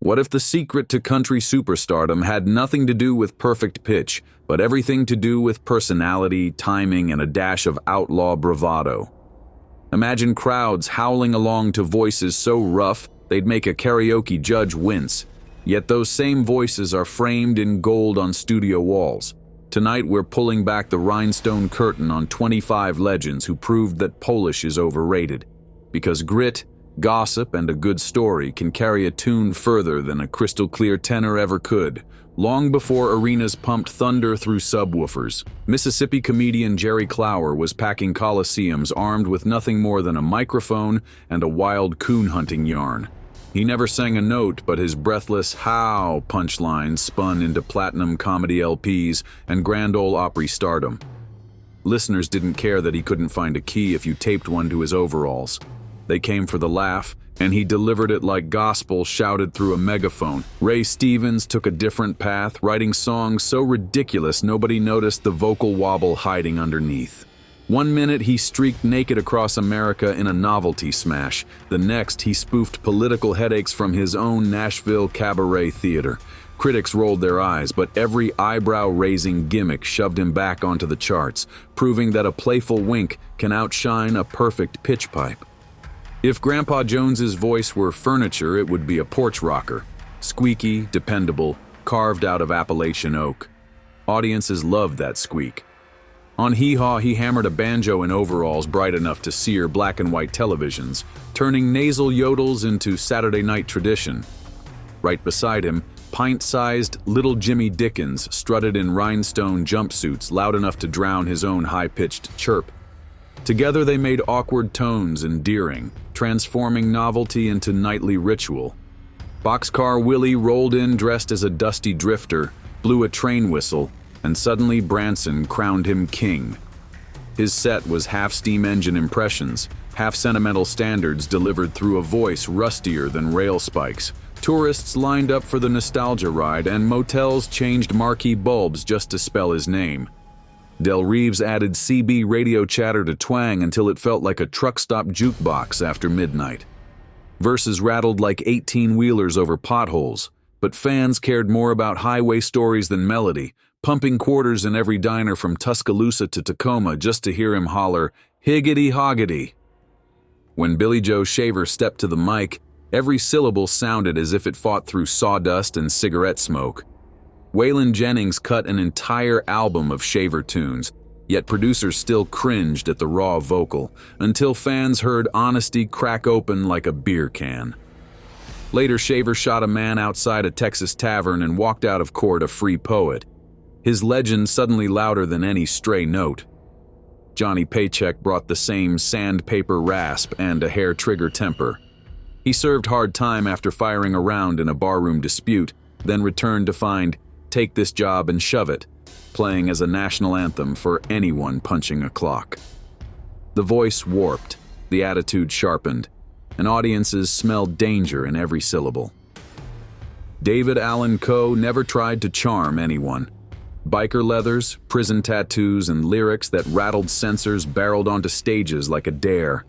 What if the secret to country superstardom had nothing to do with perfect pitch, but everything to do with personality, timing, and a dash of outlaw bravado? Imagine crowds howling along to voices so rough they'd make a karaoke judge wince. Yet those same voices are framed in gold on studio walls. Tonight we're pulling back the rhinestone curtain on 25 legends who proved that Polish is overrated. Because grit, gossip, and a good story can carry a tune further than a crystal-clear tenor ever could. Long before arenas pumped thunder through subwoofers, Mississippi comedian Jerry Clower was packing coliseums armed with nothing more than a microphone and a wild coon hunting yarn. He never sang a note, but his breathless "how" punchlines spun into platinum comedy LPs and grand ole opry stardom. Listeners didn't care that he couldn't find a key if you taped one to his overalls. They came for the laugh, and he delivered it like gospel shouted through a megaphone. Ray Stevens took a different path, writing songs so ridiculous nobody noticed the vocal wobble hiding underneath. One minute he streaked naked across America in a novelty smash. The next he spoofed political headaches from his own Nashville cabaret theater. Critics rolled their eyes, but every eyebrow-raising gimmick shoved him back onto the charts, proving that a playful wink can outshine a perfect pitch pipe. If Grandpa Jones's voice were furniture, it would be a porch rocker. Squeaky, dependable, carved out of Appalachian oak. Audiences loved that squeak. On Hee Haw, he hammered a banjo in overalls bright enough to sear black and white televisions, turning nasal yodels into Saturday night tradition. Right beside him, pint-sized little Jimmy Dickens strutted in rhinestone jumpsuits loud enough to drown his own high-pitched chirp. Together they made awkward tones endearing, transforming novelty into nightly ritual. Boxcar Willie rolled in dressed as a dusty drifter, blew a train whistle, and suddenly Branson crowned him king. His set was half steam engine impressions, half sentimental standards delivered through a voice rustier than rail spikes. Tourists lined up for the nostalgia ride, and motels changed marquee bulbs just to spell his name. Del Reeves added CB radio chatter to twang until it felt like a truck stop jukebox after midnight. Verses rattled like 18-wheelers over potholes, but fans cared more about highway stories than melody, pumping quarters in every diner from Tuscaloosa to Tacoma just to hear him holler, "Higgity hoggity." When Billy Joe Shaver stepped to the mic, every syllable sounded as if it fought through sawdust and cigarette smoke. Waylon Jennings cut an entire album of Shaver tunes, yet producers still cringed at the raw vocal, until fans heard honesty crack open like a beer can. Later, Shaver shot a man outside a Texas tavern and walked out of court a free poet. His legend suddenly louder than any stray note. Johnny Paycheck brought the same sandpaper rasp and a hair-trigger temper. He served hard time after firing a round in a barroom dispute, then returned to find "Take This Job and Shove It" playing as a national anthem for anyone punching a clock. The voice warped, the attitude sharpened, and audiences smelled danger in every syllable. David Allan Coe never tried to charm anyone. Biker leathers, prison tattoos, and lyrics that rattled censors barreled onto stages like a dare.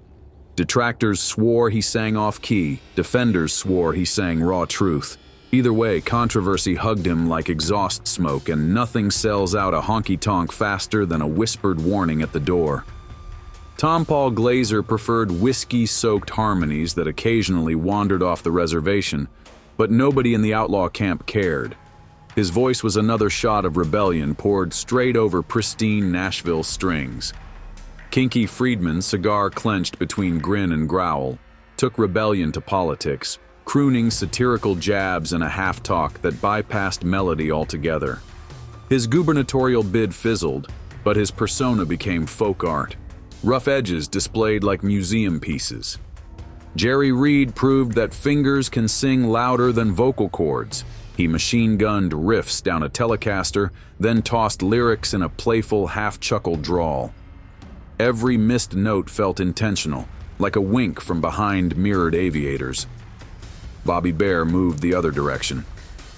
Detractors swore he sang off-key, defenders swore he sang raw truth. Either way, controversy hugged him like exhaust smoke, and nothing sells out a honky-tonk faster than a whispered warning at the door. Tom Paul Glazer preferred whiskey-soaked harmonies that occasionally wandered off the reservation, but nobody in the outlaw camp cared. His voice was another shot of rebellion poured straight over pristine Nashville strings. Kinky Friedman, cigar clenched between grin and growl, took rebellion to politics, crooning satirical jabs and a half-talk that bypassed melody altogether. His gubernatorial bid fizzled, but his persona became folk art. Rough edges displayed like museum pieces. Jerry Reed proved that fingers can sing louder than vocal cords. He machine-gunned riffs down a Telecaster, then tossed lyrics in a playful, half-chuckle drawl. Every missed note felt intentional, like a wink from behind mirrored aviators. Bobby Bare moved the other direction.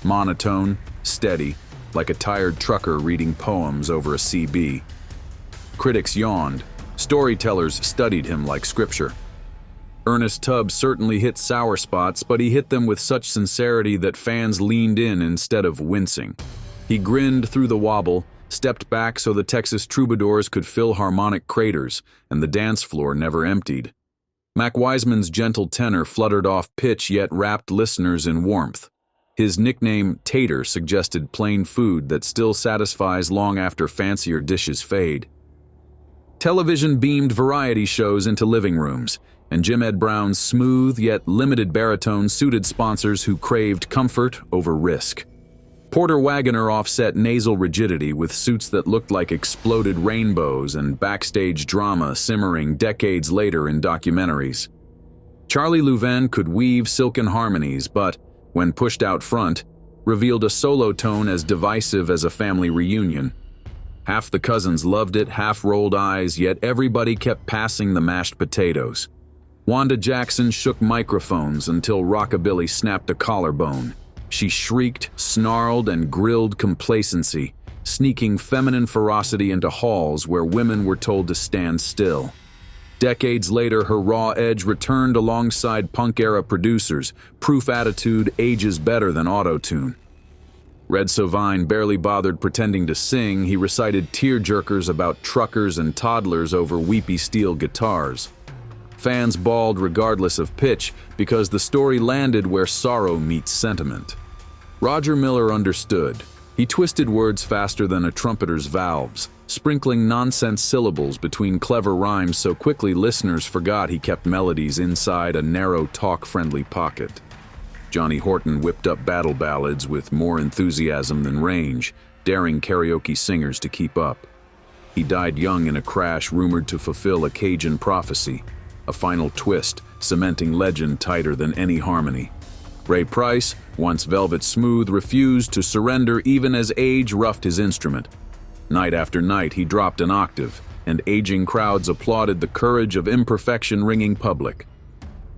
Monotone, steady, like a tired trucker reading poems over a CB. Critics yawned. Storytellers studied him like scripture. Ernest Tubb certainly hit sour spots, but he hit them with such sincerity that fans leaned in instead of wincing. He grinned through the wobble, stepped back so the Texas troubadours could fill harmonic craters, and the dance floor never emptied. Mac Wiseman's gentle tenor fluttered off pitch yet wrapped listeners in warmth. His nickname, Tater, suggested plain food that still satisfies long after fancier dishes fade. Television beamed variety shows into living rooms, and Jim Ed Brown's smooth yet limited baritone suited sponsors who craved comfort over risk. Porter Wagoner offset nasal rigidity with suits that looked like exploded rainbows and backstage drama simmering decades later in documentaries. Charlie Louvain could weave silken harmonies, but, when pushed out front, revealed a solo tone as divisive as a family reunion. Half the cousins loved it, half rolled eyes, yet everybody kept passing the mashed potatoes. Wanda Jackson shook microphones until rockabilly snapped a collarbone. She shrieked, snarled, and grilled complacency, sneaking feminine ferocity into halls where women were told to stand still. Decades later, her raw edge returned alongside punk-era producers. Proof attitude ages better than auto-tune. Red Sovine barely bothered pretending to sing. He recited tear-jerkers about truckers and toddlers over weepy steel guitars. Fans bawled regardless of pitch because the story landed where sorrow meets sentiment. Roger Miller understood. He twisted words faster than a trumpeter's valves, sprinkling nonsense syllables between clever rhymes so quickly listeners forgot he kept melodies inside a narrow talk-friendly pocket. Johnny Horton whipped up battle ballads with more enthusiasm than range, daring karaoke singers to keep up. He died young in a crash rumored to fulfill a Cajun prophecy, a final twist, cementing legend tighter than any harmony. Ray Price, once velvet smooth, refused to surrender even as age roughed his instrument. Night after night he dropped an octave, and aging crowds applauded the courage of imperfection ringing public.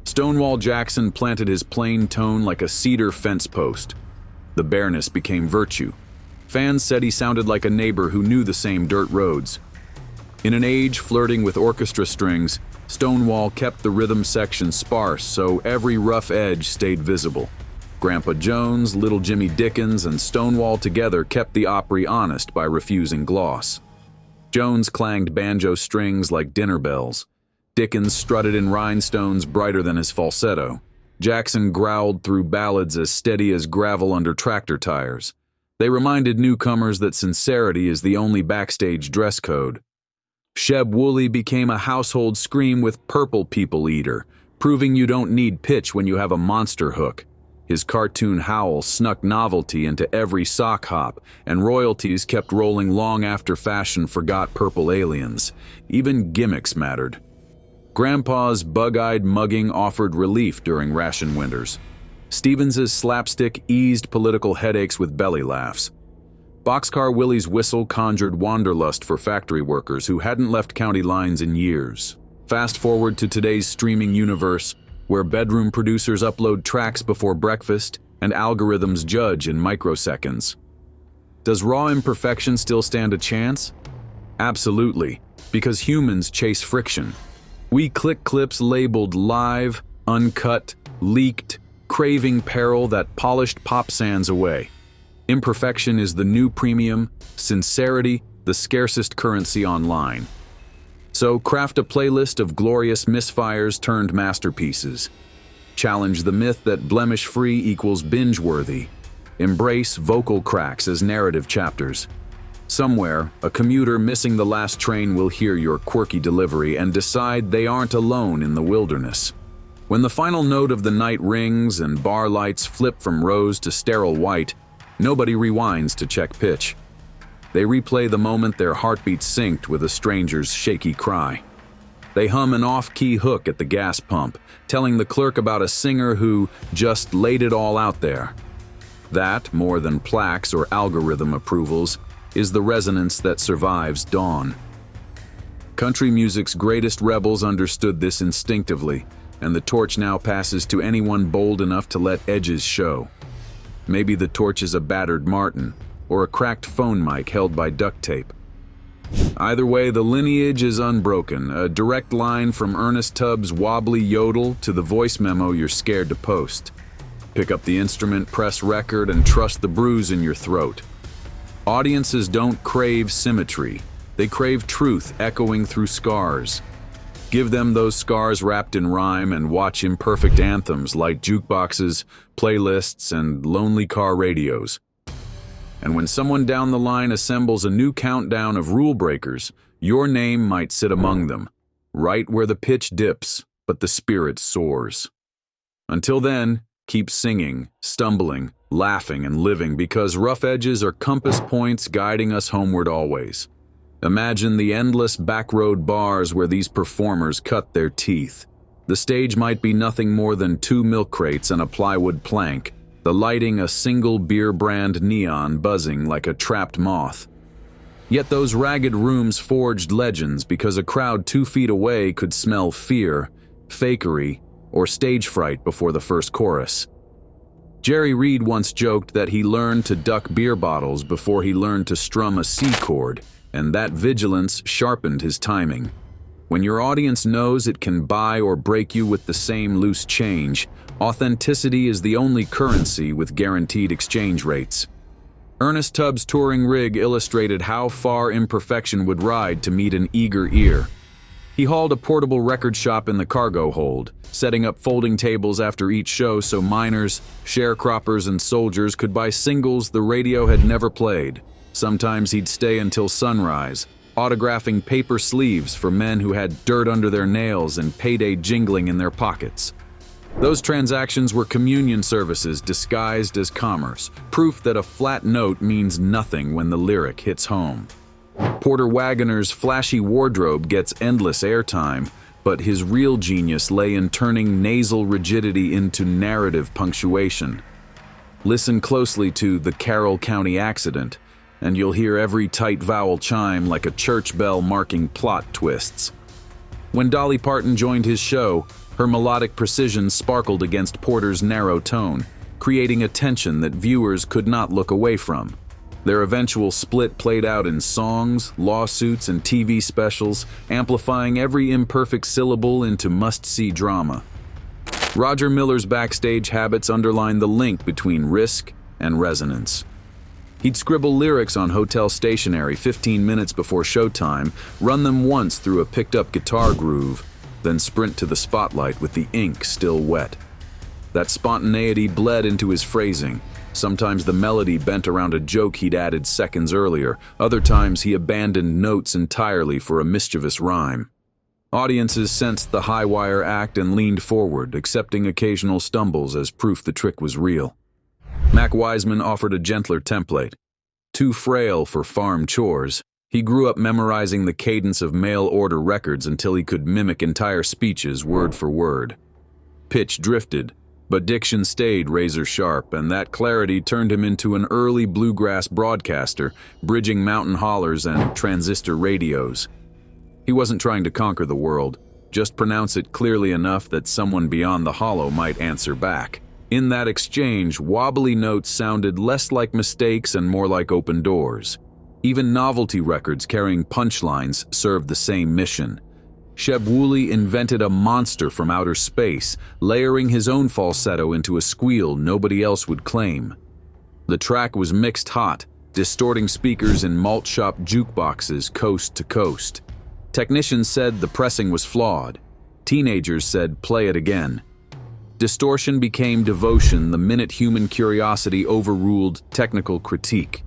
Stonewall Jackson planted his plain tone like a cedar fence post. The bareness became virtue. Fans said he sounded like a neighbor who knew the same dirt roads. In an age flirting with orchestra strings, Stonewall kept the rhythm section sparse so every rough edge stayed visible. Grandpa Jones, Little Jimmy Dickens, and Stonewall together kept the opry honest by refusing gloss. Jones clanged banjo strings like dinner bells. Dickens strutted in rhinestones brighter than his falsetto. Jackson growled through ballads as steady as gravel under tractor tires. They reminded newcomers that sincerity is the only backstage dress code. Sheb Woolley became a household scream with Purple People Eater, proving you don't need pitch when you have a monster hook. His cartoon howl snuck novelty into every sock hop, and royalties kept rolling long after fashion forgot purple aliens. Even gimmicks mattered. Grandpa's bug-eyed mugging offered relief during ration winters. Stevens's slapstick eased political headaches with belly laughs. Boxcar Willie's whistle conjured wanderlust for factory workers who hadn't left county lines in years. Fast forward to today's streaming universe, where bedroom producers upload tracks before breakfast and algorithms judge in microseconds. Does raw imperfection still stand a chance? Absolutely, because humans chase friction. We click clips labeled live, uncut, leaked, craving peril that polished pop sands away. Imperfection is the new premium, sincerity, the scarcest currency online. So craft a playlist of glorious misfires turned masterpieces. Challenge the myth that blemish-free equals binge-worthy. Embrace vocal cracks as narrative chapters. Somewhere, a commuter missing the last train will hear your quirky delivery and decide they aren't alone in the wilderness. When the final note of the night rings and bar lights flip from rose to sterile white, nobody rewinds to check pitch. They replay the moment their heartbeats synced with a stranger's shaky cry. They hum an off-key hook at the gas pump, telling the clerk about a singer who just laid it all out there. That, more than plaques or algorithm approvals, is the resonance that survives dawn. Country music's greatest rebels understood this instinctively, and the torch now passes to anyone bold enough to let edges show. Maybe the torch is a battered Martin, or a cracked phone mic held by duct tape. Either way, the lineage is unbroken, a direct line from Ernest Tubbs' wobbly yodel to the voice memo you're scared to post. Pick up the instrument, press record, and trust the bruise in your throat. Audiences don't crave symmetry. They crave truth echoing through scars. Give them those scars wrapped in rhyme and watch imperfect anthems like jukeboxes, playlists, and lonely car radios. And when someone down the line assembles a new countdown of rule breakers, your name might sit among them, right where the pitch dips, but the spirit soars. Until then, keep singing, stumbling, laughing, and living, because rough edges are compass points guiding us homeward always. Imagine the endless backroad bars where these performers cut their teeth. The stage might be nothing more than 2 milk crates and a plywood plank, the lighting a single beer brand neon buzzing like a trapped moth. Yet those ragged rooms forged legends because a crowd 2 feet away could smell fear, fakery, or stage fright before the first chorus. Jerry Reed once joked that he learned to duck beer bottles before he learned to strum a C chord, and that vigilance sharpened his timing. When your audience knows it can buy or break you with the same loose change, authenticity is the only currency with guaranteed exchange rates. Ernest Tubbs' touring rig illustrated how far imperfection would ride to meet an eager ear. He hauled a portable record shop in the cargo hold, setting up folding tables after each show so miners, sharecroppers, and soldiers could buy singles the radio had never played. Sometimes he'd stay until sunrise, autographing paper sleeves for men who had dirt under their nails and payday jingling in their pockets. Those transactions were communion services disguised as commerce, proof that a flat note means nothing when the lyric hits home. Porter Wagoner's flashy wardrobe gets endless airtime, but his real genius lay in turning nasal rigidity into narrative punctuation. Listen closely to The Carroll County Accident, and you'll hear every tight vowel chime like a church bell marking plot twists. When Dolly Parton joined his show, her melodic precision sparkled against Porter's narrow tone, creating a tension that viewers could not look away from. Their eventual split played out in songs, lawsuits, and TV specials, amplifying every imperfect syllable into must-see drama. Roger Miller's backstage habits underline the link between risk and resonance. He'd scribble lyrics on hotel stationery 15 minutes before showtime, run them once through a picked-up guitar groove, then sprint to the spotlight with the ink still wet. That spontaneity bled into his phrasing. Sometimes the melody bent around a joke he'd added seconds earlier. Other times he abandoned notes entirely for a mischievous rhyme. Audiences sensed the high-wire act and leaned forward, accepting occasional stumbles as proof the trick was real. Mac Wiseman offered a gentler template. Too frail for farm chores, he grew up memorizing the cadence of mail-order records until he could mimic entire speeches word for word. Pitch drifted, but diction stayed razor-sharp, and that clarity turned him into an early bluegrass broadcaster, bridging mountain hollers and transistor radios. He wasn't trying to conquer the world, just pronounce it clearly enough that someone beyond the hollow might answer back. In that exchange, wobbly notes sounded less like mistakes and more like open doors. Even novelty records carrying punchlines served the same mission. Sheb Wooley invented a monster from outer space, layering his own falsetto into a squeal nobody else would claim. The track was mixed hot, distorting speakers in malt shop jukeboxes coast to coast. Technicians said the pressing was flawed. Teenagers said, "Play it again." Distortion became devotion the minute human curiosity overruled technical critique.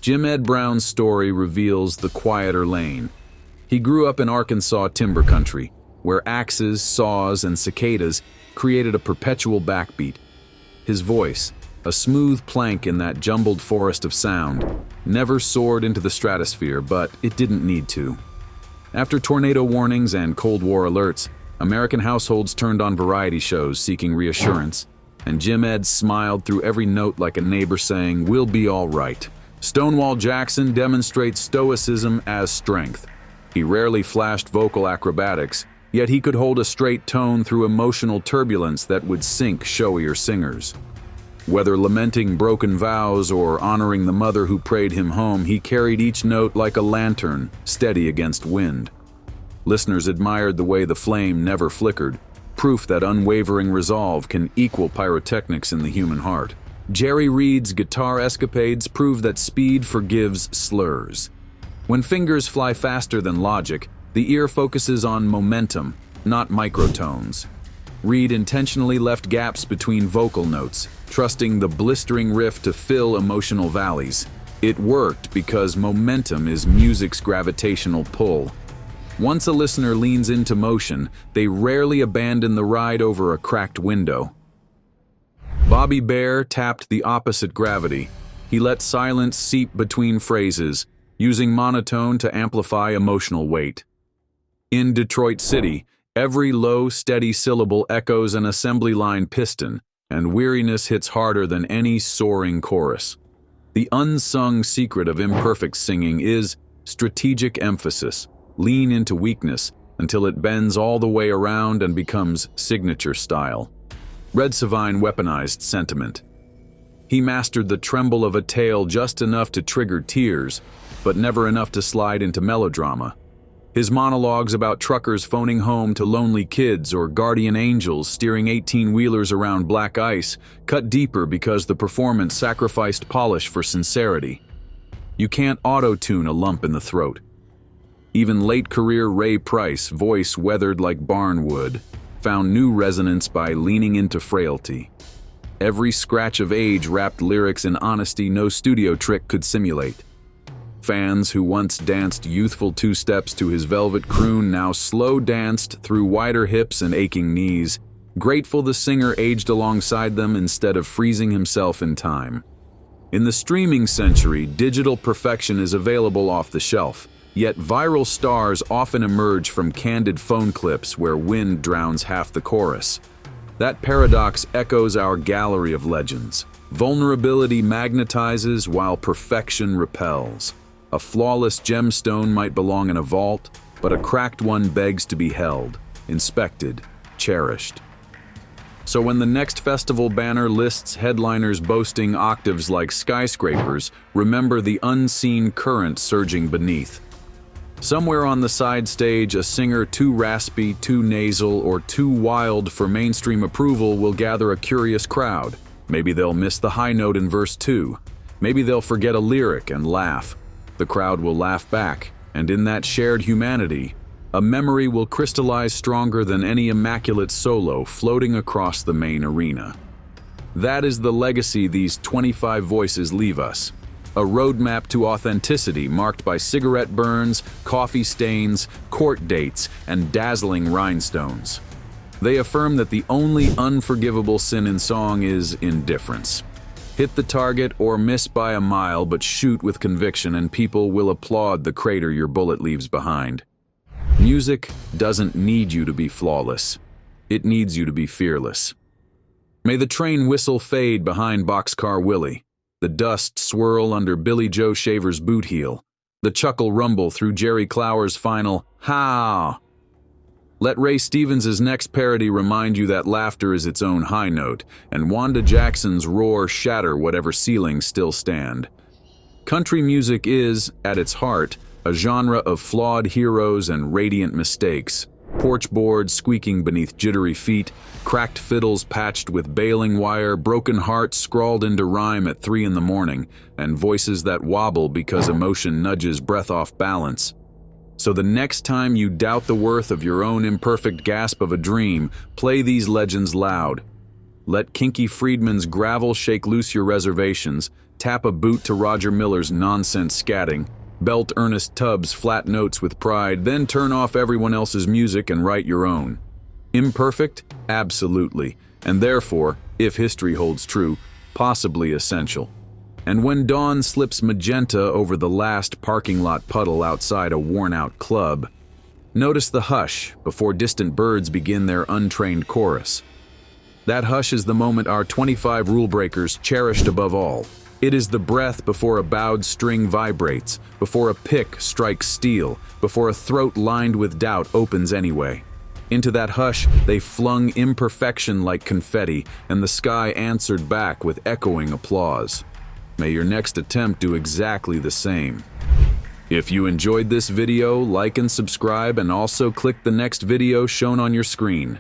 Jim Ed Brown's story reveals the quieter lane. He grew up in Arkansas timber country, where axes, saws, and cicadas created a perpetual backbeat. His voice, a smooth plank in that jumbled forest of sound, never soared into the stratosphere, but it didn't need to. After tornado warnings and Cold War alerts, American households turned on variety shows seeking reassurance, and Jim Ed smiled through every note like a neighbor saying, "We'll be all right." Stonewall Jackson demonstrates stoicism as strength. He rarely flashed vocal acrobatics, yet he could hold a straight tone through emotional turbulence that would sink showier singers. Whether lamenting broken vows or honoring the mother who prayed him home, he carried each note like a lantern, steady against wind. Listeners admired the way the flame never flickered, proof that unwavering resolve can equal pyrotechnics in the human heart. Jerry Reed's guitar escapades prove that speed forgives slurs. When fingers fly faster than logic, the ear focuses on momentum, not microtones. Reed intentionally left gaps between vocal notes, trusting the blistering riff to fill emotional valleys. It worked because momentum is music's gravitational pull. Once a listener leans into motion, they rarely abandon the ride over a cracked window. Bobby Bare tapped the opposite gravity. He let silence seep between phrases, using monotone to amplify emotional weight. In Detroit City, every low, steady syllable echoes an assembly line piston, and weariness hits harder than any soaring chorus. The unsung secret of imperfect singing is strategic emphasis. Lean into weakness until it bends all the way around and becomes signature style. Red Savine weaponized sentiment. He mastered the tremble of a tale just enough to trigger tears, but never enough to slide into melodrama. His monologues about truckers phoning home to lonely kids or guardian angels steering 18-wheelers around black ice cut deeper because the performance sacrificed polish for sincerity. You can't auto-tune a lump in the throat. Even late-career Ray Price, voice weathered like barnwood, found new resonance by leaning into frailty. Every scratch of age wrapped lyrics in honesty no studio trick could simulate. Fans who once danced youthful two-steps to his velvet croon now slow danced through wider hips and aching knees, grateful the singer aged alongside them instead of freezing himself in time. In the streaming century, digital perfection is available off the shelf, yet viral stars often emerge from candid phone clips where wind drowns half the chorus. That paradox echoes our gallery of legends. Vulnerability magnetizes while perfection repels. A flawless gemstone might belong in a vault, but a cracked one begs to be held, inspected, cherished. So when the next festival banner lists headliners boasting octaves like skyscrapers, remember the unseen current surging beneath. Somewhere on the side stage, a singer too raspy, too nasal, or too wild for mainstream approval will gather a curious crowd. Maybe they'll miss the high note in verse 2. Maybe they'll forget a lyric and laugh. The crowd will laugh back, and in that shared humanity, a memory will crystallize stronger than any immaculate solo floating across the main arena. That is the legacy these 25 voices leave us. A roadmap to authenticity marked by cigarette burns, coffee stains, court dates, and dazzling rhinestones. They affirm that the only unforgivable sin in song is indifference. Hit the target or miss by a mile, but shoot with conviction and people will applaud the crater your bullet leaves behind. Music doesn't need you to be flawless. It needs you to be fearless. May the train whistle fade behind Boxcar Willie, the dust swirl under Billy Joe Shaver's boot heel, the chuckle rumble through Jerry Clower's final "Ha!" Let Ray Stevens' next parody remind you that laughter is its own high note, and Wanda Jackson's roar shatter whatever ceilings still stand. Country music is, at its heart, a genre of flawed heroes and radiant mistakes. Porch boards squeaking beneath jittery feet, cracked fiddles patched with baling wire, broken hearts scrawled into rhyme at 3 a.m, and voices that wobble because emotion nudges breath off balance. So the next time you doubt the worth of your own imperfect gasp of a dream, play these legends loud. Let Kinky Friedman's gravel shake loose your reservations, tap a boot to Roger Miller's nonsense scatting, belt Ernest Tubbs' flat notes with pride, then turn off everyone else's music and write your own. Imperfect? Absolutely. And therefore, if history holds true, possibly essential. And when dawn slips magenta over the last parking lot puddle outside a worn-out club, notice the hush before distant birds begin their untrained chorus. That hush is the moment our 25 rule breakers cherished above all. It is the breath before a bowed string vibrates, before a pick strikes steel, before a throat lined with doubt opens anyway. Into that hush, they flung imperfection like confetti, and the sky answered back with echoing applause. May your next attempt do exactly the same. If you enjoyed this video, like and subscribe, and also click the next video shown on your screen.